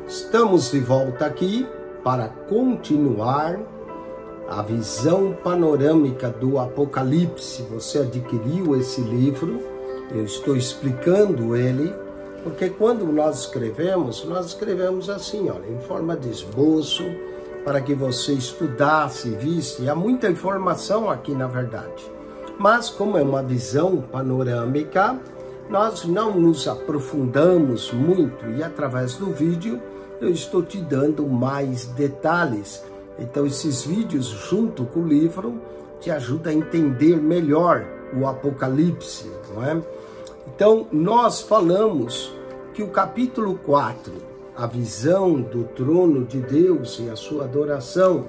Estamos de volta aqui para continuar a visão panorâmica do Apocalipse. Você adquiriu esse livro, eu estou explicando ele, porque quando nós escrevemos assim, olha, em forma de esboço, para que você estudasse, visse. Há muita informação aqui, na verdade. Mas, como é uma visão panorâmica, nós não nos aprofundamos muito e, através do vídeo, eu estou te dando mais detalhes. Então, esses vídeos, junto com o livro, te ajudam a entender melhor o Apocalipse, não é? Então, nós falamos que o capítulo 4, a visão do trono de Deus e a sua adoração,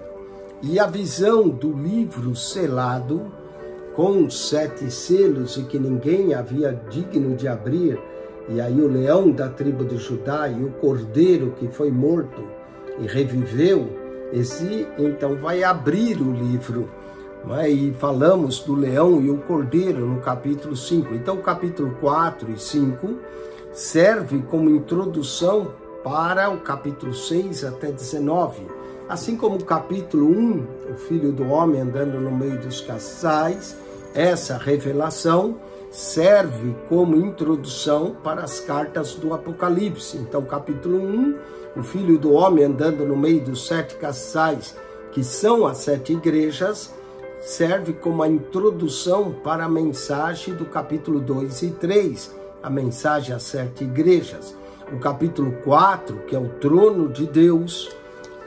e a visão do livro selado, com 7 selos e que ninguém havia digno de abrir, e aí o leão da tribo de Judá e o cordeiro que foi morto e reviveu, esse então vai abrir o livro. E falamos do leão e o cordeiro no capítulo 5. Então o capítulo 4 e 5 serve como introdução para o capítulo 6 até 19. Assim como o capítulo 1, o Filho do Homem andando no meio dos castiçais, essa revelação serve como introdução para as cartas do Apocalipse. Então, capítulo 1, o Filho do Homem andando no meio dos 7 castiçais, que são as 7 igrejas, serve como a introdução para a mensagem do capítulo 2 e 3, a mensagem às 7 igrejas. O capítulo 4, que é o trono de Deus,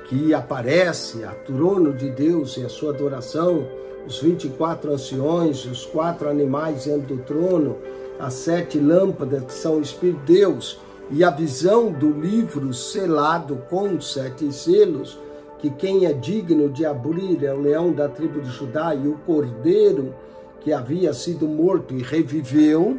que aparece, a trono de Deus e a sua adoração, os 24 anciões, os 4 animais diante do trono, as 7 lâmpadas que são o Espírito de Deus, e a visão do livro selado com 7 selos, que quem é digno de abrir é o leão da tribo de Judá e o cordeiro que havia sido morto e reviveu,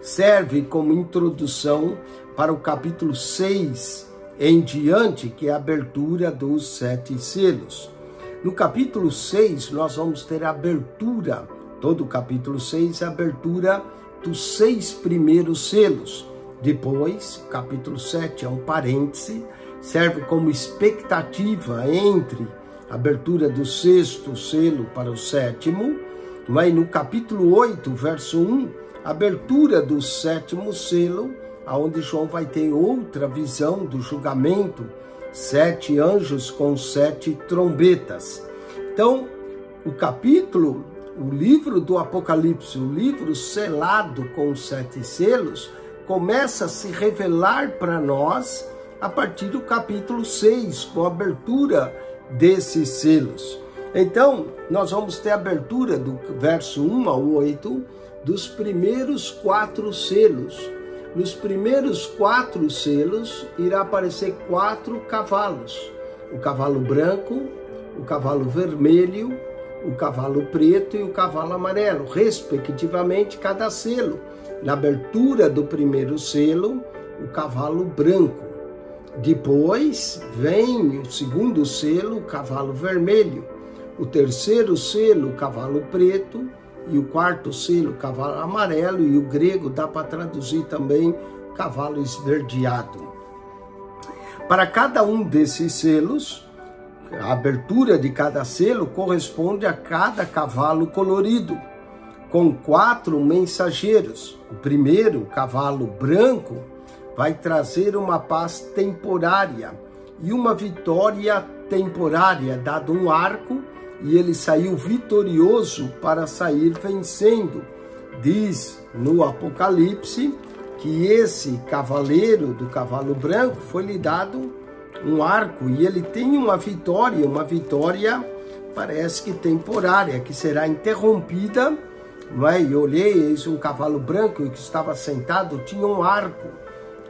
serve como introdução para o capítulo 6 em diante, que é a abertura dos 7 selos. No capítulo 6, nós vamos ter a abertura, todo o capítulo 6, a abertura dos 6 primeiros selos. Depois, o capítulo 7 é um parêntese, serve como expectativa entre a abertura do 6º selo para o 7º, mas no capítulo 8, verso 1, a abertura do 7º selo, onde João vai ter outra visão do julgamento, 7 anjos com 7 trombetas. Então, o livro do Apocalipse, o livro selado com 7 selos, começa a se revelar para nós a partir do capítulo 6, com a abertura desses selos. Então, nós vamos ter a abertura do verso 1 ao 8 dos primeiros 4 selos. Nos primeiros 4 selos irá aparecer 4 cavalos. O cavalo branco, o cavalo vermelho, o cavalo preto e o cavalo amarelo, respectivamente, cada selo. Na abertura do primeiro selo, o cavalo branco. Depois vem o segundo selo, o cavalo vermelho. O terceiro selo, o cavalo preto. E o 4º selo, cavalo amarelo, e o grego dá para traduzir também cavalo esverdeado. Para cada um desses selos, a abertura de cada selo corresponde a cada cavalo colorido, com 4 mensageiros. O primeiro, o cavalo branco, vai trazer uma paz temporária e uma vitória temporária, dado um arco, e ele saiu vitorioso para sair vencendo. Diz no Apocalipse que esse cavaleiro do cavalo branco foi-lhe dado um arco, e ele tem uma vitória parece que temporária, que será interrompida, não é? E olhei, eis um cavalo branco que estava sentado, tinha um arco,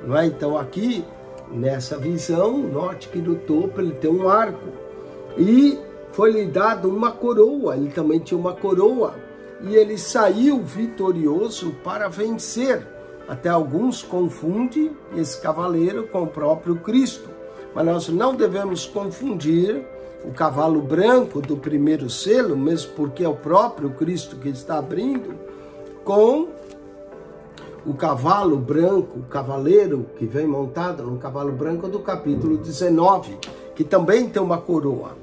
não é? Então aqui, nessa visão, note que no topo ele tem um arco, e foi-lhe dado uma coroa, ele também tinha uma coroa, e ele saiu vitorioso para vencer. Até alguns confundem esse cavaleiro com o próprio Cristo, mas nós não devemos confundir o cavalo branco do primeiro selo, mesmo porque é o próprio Cristo que está abrindo, com o cavalo branco, o cavaleiro que vem montado no cavalo branco do capítulo 19, que também tem uma coroa.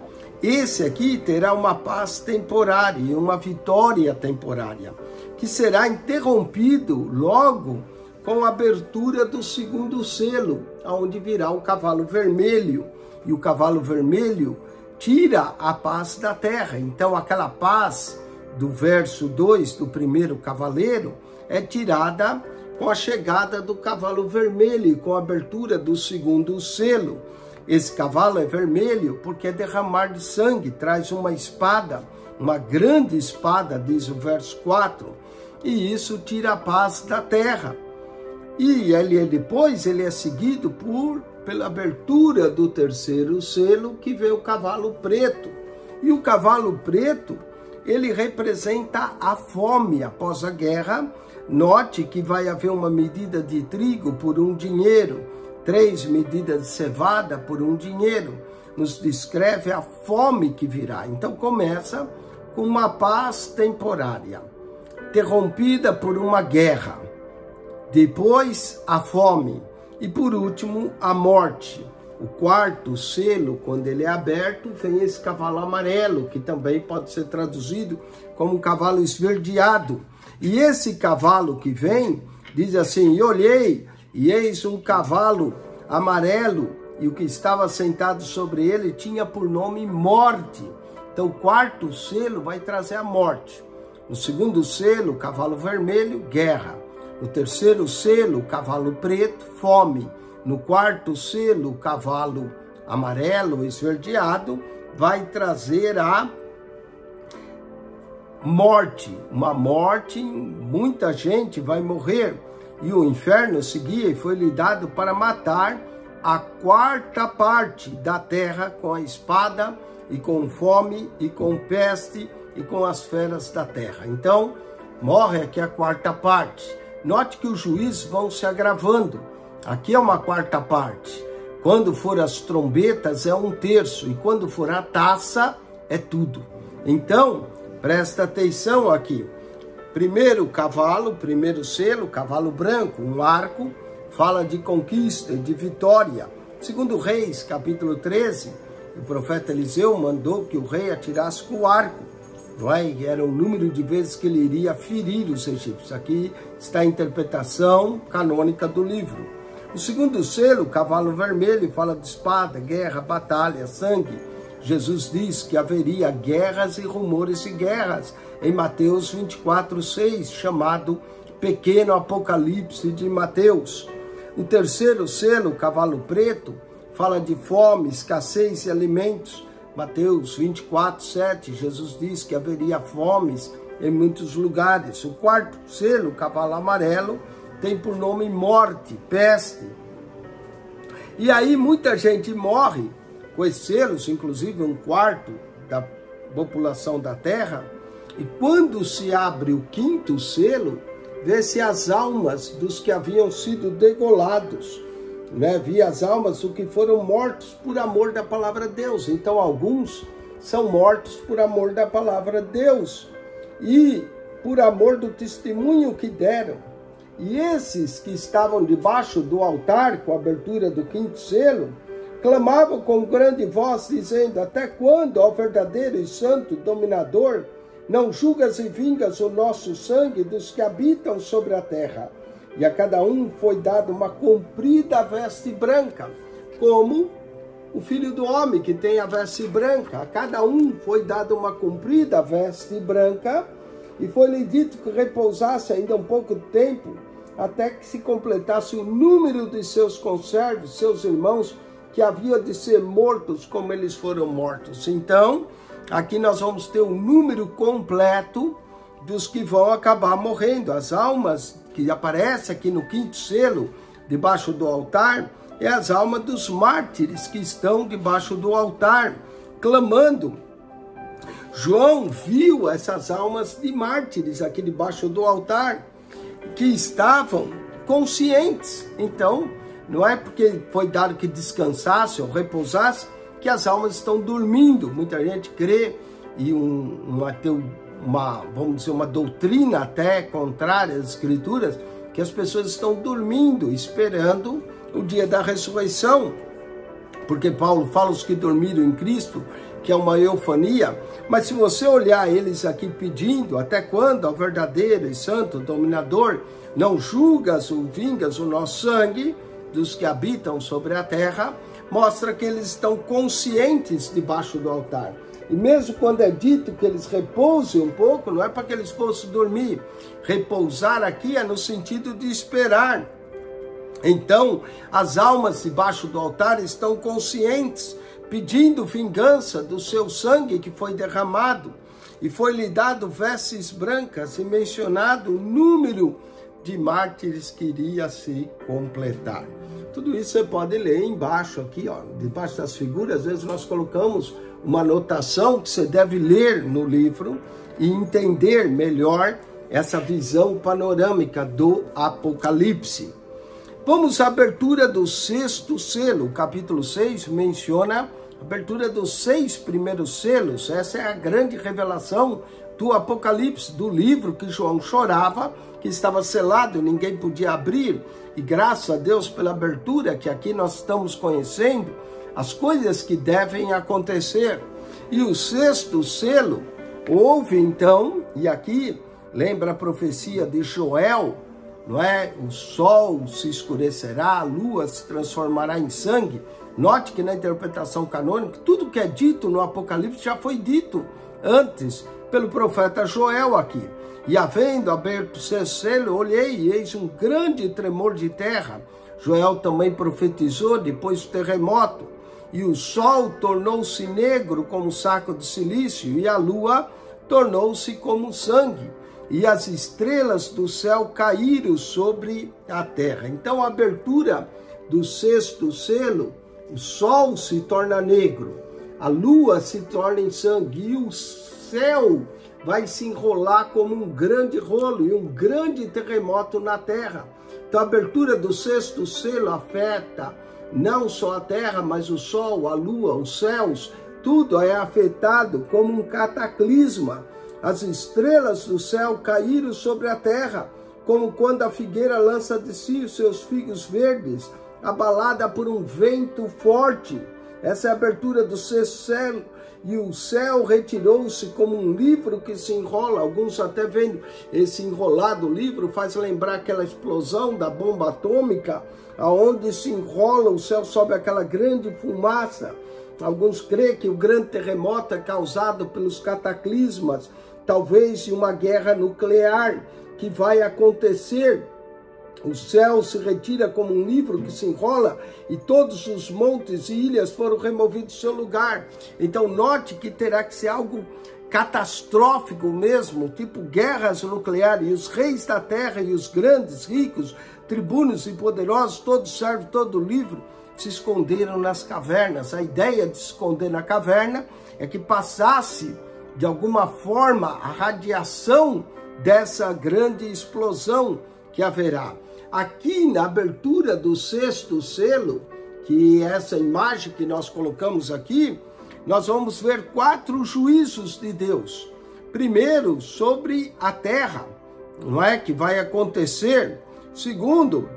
Esse aqui terá uma paz temporária e uma vitória temporária, que será interrompido logo com a abertura do segundo selo, onde virá o cavalo vermelho. E o cavalo vermelho tira a paz da terra. Então aquela paz do verso 2 do primeiro cavaleiro é tirada com a chegada do cavalo vermelho e com a abertura do segundo selo. Esse cavalo é vermelho porque é derramar de sangue, traz uma espada, uma grande espada, diz o verso 4, e isso tira a paz da terra. E depois ele é seguido pela abertura do terceiro selo, que vem o cavalo preto. E o cavalo preto, ele representa a fome após a guerra. Note que vai haver uma medida de trigo por um dinheiro, 3 medidas de cevada por um dinheiro. Nos descreve a fome que virá. Então começa com uma paz temporária, interrompida por uma guerra. Depois a fome. E por último a morte. O quarto selo, quando ele é aberto, vem esse cavalo amarelo, que também pode ser traduzido como um cavalo esverdeado. E esse cavalo que vem, diz assim: e olhei, e eis um cavalo amarelo, e o que estava sentado sobre ele tinha por nome Morte. Então o quarto selo vai trazer a morte. No segundo selo, cavalo vermelho, guerra. No terceiro selo, cavalo preto, fome. No quarto selo, cavalo amarelo, esverdeado, vai trazer a morte. Uma morte, muita gente vai morrer. E o inferno seguia e foi lhe dado para matar a quarta parte da terra com a espada e com fome e com peste e com as feras da terra. Então, morre aqui a quarta parte. Note que os juízos vão se agravando. Aqui é uma quarta parte. Quando for as trombetas é 1/3. E quando for a taça é tudo. Então, presta atenção aqui. Primeiro cavalo, primeiro selo, cavalo branco, um arco, fala de conquista, de vitória. Segundo Reis, capítulo 13, o profeta Eliseu mandou que o rei atirasse com o arco. Era o número de vezes que ele iria ferir os egípcios. Aqui está a interpretação canônica do livro. O segundo selo, cavalo vermelho, fala de espada, guerra, batalha, sangue. Jesus diz que haveria guerras e rumores de guerras em Mateus 24:6, chamado pequeno apocalipse de Mateus. O terceiro selo, cavalo preto, fala de fome, escassez de alimentos. Mateus 24:7, Jesus diz que haveria fomes em muitos lugares. O quarto selo, cavalo amarelo, tem por nome morte, peste. E aí muita gente morre com esses selos, inclusive 1/4 da população da terra. E quando se abre o quinto selo, vê-se as almas dos que haviam sido degolados. Via as almas dos que foram mortos por amor da palavra de Deus. Então alguns são mortos por amor da palavra de Deus e por amor do testemunho que deram. E esses que estavam debaixo do altar, com a abertura do quinto selo, clamavam com grande voz, dizendo: até quando, ó verdadeiro e santo dominador, não julgas e vingas o nosso sangue dos que habitam sobre a terra? E a cada um foi dada uma comprida veste branca, como o Filho do Homem, que tem a veste branca. A cada um foi dada uma comprida veste branca, e foi-lhe dito que repousasse ainda um pouco de tempo, até que se completasse o número de seus conservos, seus irmãos, que haviam de ser mortos como eles foram mortos. Então, aqui nós vamos ter o número completo dos que vão acabar morrendo. As almas que aparecem aqui no quinto selo, debaixo do altar, é as almas dos mártires que estão debaixo do altar, clamando. João viu essas almas de mártires aqui debaixo do altar, que estavam conscientes. Então, não é porque foi dado que descansasse ou repousasse que as almas estão dormindo. Muita gente crê, e vamos dizer, uma doutrina até contrária às escrituras, que as pessoas estão dormindo, esperando o dia da ressurreição. Porque Paulo fala os que dormiram em Cristo, que é uma eufania. Mas se você olhar eles aqui pedindo, até quando ao verdadeiro e santo dominador não julgas ou vingas o nosso sangue dos que habitam sobre a terra, mostra que eles estão conscientes debaixo do altar. E mesmo quando é dito que eles repousem um pouco, não é para que eles fossem dormir. Repousar aqui é no sentido de esperar. Então, as almas debaixo do altar estão conscientes, pedindo vingança do seu sangue que foi derramado. E foi-lhe dado vestes brancas e mencionado o número de mártires que iria se completar. Tudo isso você pode ler embaixo aqui, ó, debaixo das figuras. Às vezes nós colocamos uma anotação que você deve ler no livro e entender melhor essa visão panorâmica do Apocalipse. Vamos à abertura do 6º selo. O capítulo 6 menciona a abertura dos 6 primeiros selos. Essa é a grande revelação do Apocalipse, do livro que João chorava, que estava selado e ninguém podia abrir. E graças a Deus pela abertura que aqui nós estamos conhecendo, as coisas que devem acontecer. E o 6º selo houve então, e aqui lembra a profecia de Joel, não é? O sol se escurecerá, a lua se transformará em sangue. Note que na interpretação canônica, tudo que é dito no Apocalipse já foi dito antes pelo profeta Joel aqui. E havendo aberto o 6º selo, olhei e eis um grande tremor de terra. Joel também profetizou depois do terremoto. E o sol tornou-se negro como saco de silício, e a lua tornou-se como sangue. E as estrelas do céu caíram sobre a terra. Então, a abertura do 6º selo, o sol se torna negro, a lua se torna em sangue, e o céu vai se enrolar como um grande rolo, e um grande terremoto na terra. Então, a abertura do 6º selo afeta não só a terra, mas o sol, a lua, os céus, tudo é afetado como um cataclisma. As estrelas do céu caíram sobre a terra, como quando a figueira lança de si os seus figos verdes, abalada por um vento forte. Essa é a abertura do 6º selo. E o céu retirou-se como um livro que se enrola. Alguns até vendo esse enrolado livro, faz lembrar aquela explosão da bomba atômica, aonde se enrola, o céu sobe aquela grande fumaça. Alguns creem que o grande terremoto é causado pelos cataclismas, talvez de uma guerra nuclear que vai acontecer. O céu se retira como um livro que se enrola e todos os montes e ilhas foram removidos do seu lugar. Então note que terá que ser algo catastrófico mesmo, tipo guerras nucleares. E os reis da terra e os grandes, ricos, tribunos e poderosos, todos servos, todo livro, se esconderam nas cavernas. A ideia de se esconder na caverna é que passasse de alguma forma a radiação dessa grande explosão que haverá. Aqui na abertura do 6º selo, que é essa imagem que nós colocamos aqui, nós vamos ver 4 juízos de Deus. Primeiro, sobre a terra, não é, que vai acontecer. Segundo,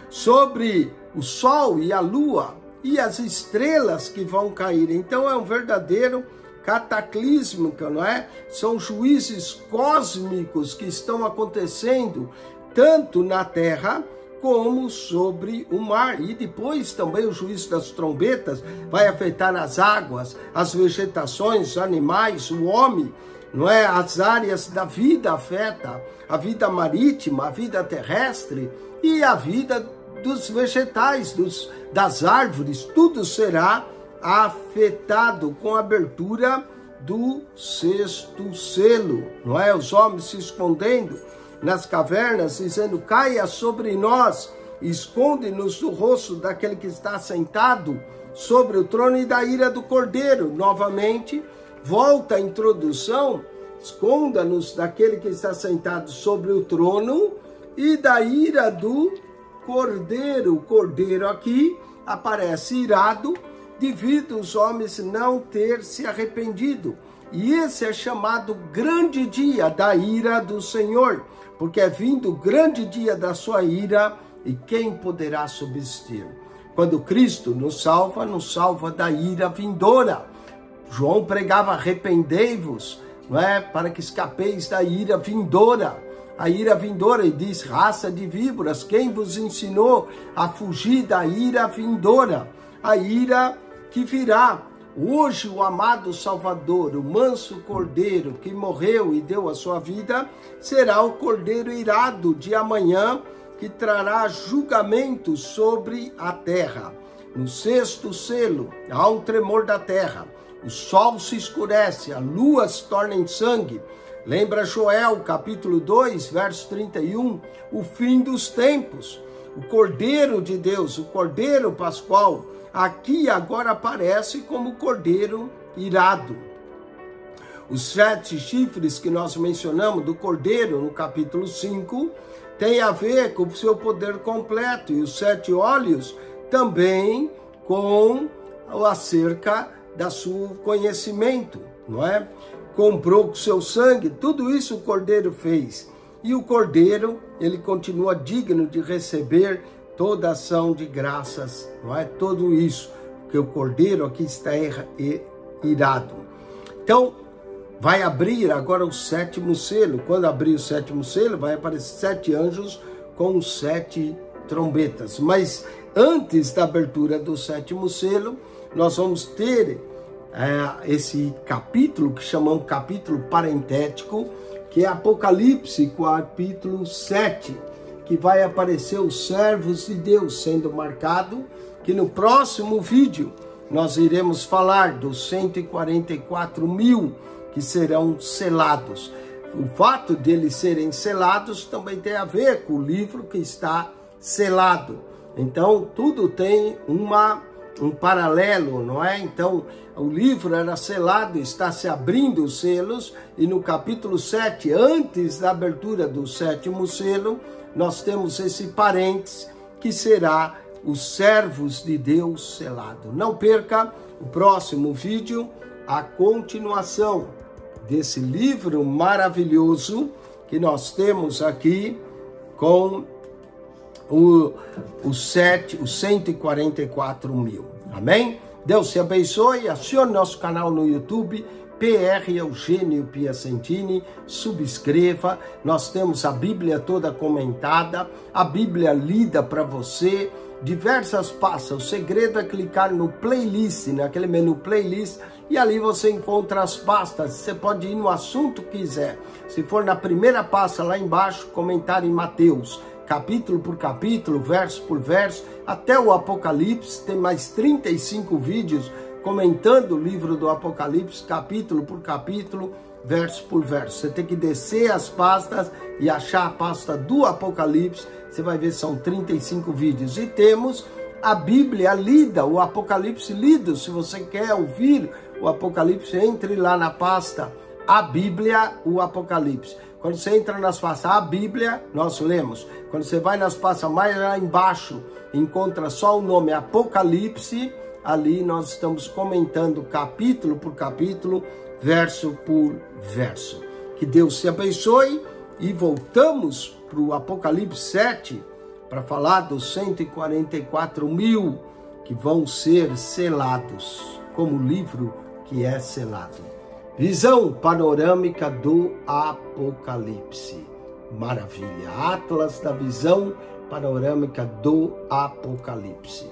sobre o sol e a lua e as estrelas que vão cair. Então é um verdadeiro cataclismo, não é? São juízes cósmicos que estão acontecendo tanto na terra como sobre o mar. E depois também o juízo das trombetas vai afetar as águas, as vegetações, os animais, o homem, não é? As áreas da vida afeta a vida marítima, a vida terrestre e a vida dos vegetais, das árvores. Tudo será afetado com a abertura do 6º selo, não é? Os homens se escondendo nas cavernas, dizendo: caia sobre nós, esconde-nos do rosto daquele que está sentado sobre o trono e da ira do Cordeiro. Novamente, volta a introdução: esconda-nos daquele que está sentado sobre o trono e da ira do Cordeiro. O Cordeiro aqui aparece irado devido aos homens não ter se arrependido. E esse é chamado grande dia da ira do Senhor, porque é vindo o grande dia da sua ira, e quem poderá subsistir? Quando Cristo nos salva da ira vindoura. João pregava: arrependei-vos, não é? Para que escapeis da ira vindoura. A ira vindoura, e diz: raça de víboras, quem vos ensinou a fugir da ira vindoura? A ira que virá. Hoje o amado Salvador, o manso Cordeiro que morreu e deu a sua vida, será o Cordeiro irado de amanhã, que trará julgamento sobre a terra. No sexto selo, há um tremor da terra, o sol se escurece, a lua se torna em sangue. Lembra Joel, capítulo 2, verso 31, o fim dos tempos. O Cordeiro de Deus, o Cordeiro Pascual, aqui agora aparece como Cordeiro irado. Os 7 chifres que nós mencionamos do Cordeiro no capítulo 5 tem a ver com o seu poder completo, e os 7 olhos também com acerca da seu conhecimento, não é? Comprou com seu sangue, tudo isso o Cordeiro fez. E o Cordeiro, ele continua digno de receber toda ação de graças, não é? Tudo isso, porque o Cordeiro aqui está irado. Então, vai abrir agora o 7º selo. Quando abrir o 7º selo, vai aparecer 7 anjos com 7 trombetas. Mas antes da abertura do 7º selo, nós vamos ter esse capítulo, que chamamos capítulo parentético, que é Apocalipse, capítulo 7, que vai aparecer os servos de Deus, sendo marcado que no próximo vídeo nós iremos falar dos 144.000 que serão selados. O fato deles serem selados também tem a ver com o livro que está selado. Então, tudo tem um paralelo, não é? Então, o livro era selado, está se abrindo os selos, e no capítulo 7, antes da abertura do 7º selo, nós temos esse parênteses, que será os servos de Deus selado. Não perca o próximo vídeo, a continuação desse livro maravilhoso que nós temos aqui com os 144.000. Amém? Deus te abençoe. Acione nosso canal no YouTube, PR Eugênio Piacentini, subscreva. Nós temos a Bíblia toda comentada, a Bíblia lida para você, diversas pastas. O segredo é clicar no playlist, naquele menu playlist, e ali você encontra as pastas. Você pode ir no assunto que quiser. Se for na primeira pasta lá embaixo, comentário em Mateus, capítulo por capítulo, verso por verso, até o Apocalipse, tem mais 35 vídeos comentando o livro do Apocalipse, capítulo por capítulo, verso por verso. Você tem que descer as pastas e achar a pasta do Apocalipse, você vai ver, são 35 vídeos. E temos a Bíblia lida, o Apocalipse lido. Se você quer ouvir o Apocalipse, entre lá na pasta a Bíblia, o Apocalipse. Quando você entra nas pastas a Bíblia, nós lemos. Quando você vai nas pastas mais lá embaixo, encontra só o nome Apocalipse, ali nós estamos comentando capítulo por capítulo, verso por verso. Que Deus te abençoe, e voltamos para o Apocalipse 7, para falar dos 144.000 que vão ser selados, como o livro que é selado. Visão panorâmica do Apocalipse. Maravilha! Atlas da visão panorâmica do Apocalipse.